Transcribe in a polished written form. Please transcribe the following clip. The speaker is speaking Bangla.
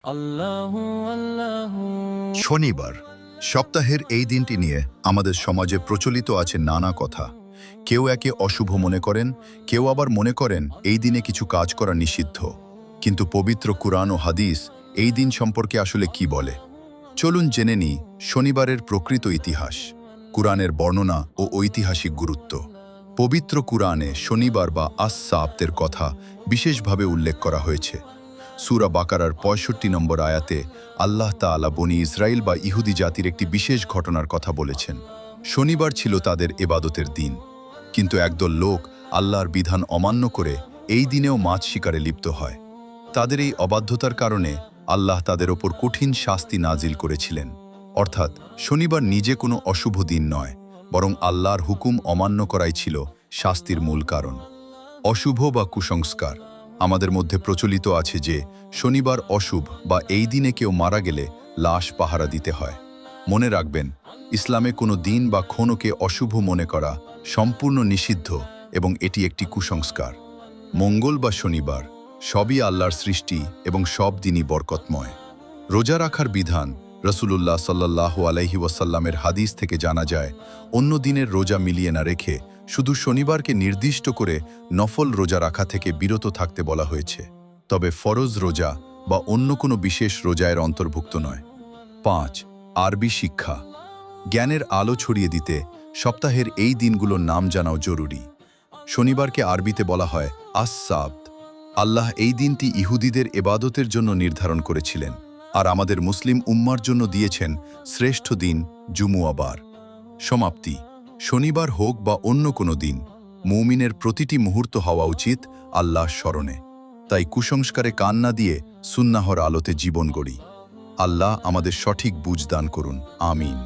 আল্লাহু আল্লাহু। শনিবার সপ্তাহের এই দিনটি নিয়ে আমাদের সমাজে প্রচলিত আছে নানা কথা। কেউ একে অশুভ মনে করেন, কেউ আবার মনে করেন এই দিনে কিছু কাজ করা নিষিদ্ধ। কিন্তু পবিত্র কুরআন ও হাদিস এই দিন সম্পর্কে আসলে কি বলে? চলুন জেনে নিই শনিবারের প্রকৃত ইতিহাস, কুরআনের বর্ণনা ও ঐতিহাসিক গুরুত্ব। পবিত্র কুরআনে শনিবার বা আস-সাবতের কথা বিশেষভাবে উল্লেখ করা হয়েছে। সূরা বাকারার ৬৫ নম্বর আয়াতে আল্লাহ তাআলা বনি ইসরাইল বা ইহুদি জাতির একটি বিশেষ ঘটনার কথা বলেছেন। শনিবার ছিল তাদের এবাদতের দিন, কিন্তু একদল লোক আল্লাহর বিধান অমান্য করে এই দিনেও মাছ শিকারে লিপ্ত হয়। তাদের এই অবাধ্যতার কারণে আল্লাহ তাদের ওপর কঠিন শাস্তি নাজিল করেছিলেন। অর্থাৎ শনিবার নিজে কোনো অশুভ দিন নয়, বরং আল্লাহর হুকুম অমান্য করাই ছিল শাস্তির মূল কারণ। অশুভ বা কুসংস্কার আমাদের মধ্যে প্রচলিত আছে যে শনিবার অশুভ বা এই দিনে কেউ মারা গেলে লাশ পাহারা দিতে হয়। মনে রাখবেন, ইসলামে কোনো দিন বা ক্ষণকে অশুভ মনে করা সম্পূর্ণ নিষিদ্ধ এবং এটি একটি কুসংস্কার। মঙ্গল বা শনিবার সবই আল্লাহর সৃষ্টি এবং সব দিনই বরকতময়। রোজা রাখার বিধান রাসূলুল্লাহ সাল্লাল্লাহু আলাইহি ওয়াসাল্লামের হাদিস থেকে জানা যায়, অন্য দিনের রোজা মিলিয়ে না রেখে শুধু শনিবারকে নির্দিষ্ট করে নফল রোজা রাখা থেকে বিরত থাকতে বলা হয়েছে, তবে ফরজ রোজা বা অন্য কোনো বিশেষ রোজায়ের অন্তর্ভুক্ত নয়। ৫. আরবি শিক্ষা। জ্ঞানের আলো ছড়িয়ে দিতে সপ্তাহের এই দিনগুলোর নাম জানাও জরুরি। শনিবারকে আরবিতে বলা হয় আস-সাবত। আল্লাহ এই দিনটি ইহুদিদের এবাদতের জন্য নির্ধারণ করেছিলেন, আর আমাদের মুসলিম উম্মার জন্য দিয়েছেন শ্রেষ্ঠ দিন জুমুয়াবার। সমাপ্তি। শনিবার হোক বা অন্য কোনো দিন, মুমিনের প্রতিটি মুহূর্ত হওয়া উচিত আল্লাহর স্মরণে। তাই কুসংস্কারে কান না দিয়ে সুন্নাহর আলোতে জীবন গড়ি। আল্লাহ আমাদের সঠিক বুঝ দান করুন। আমিন।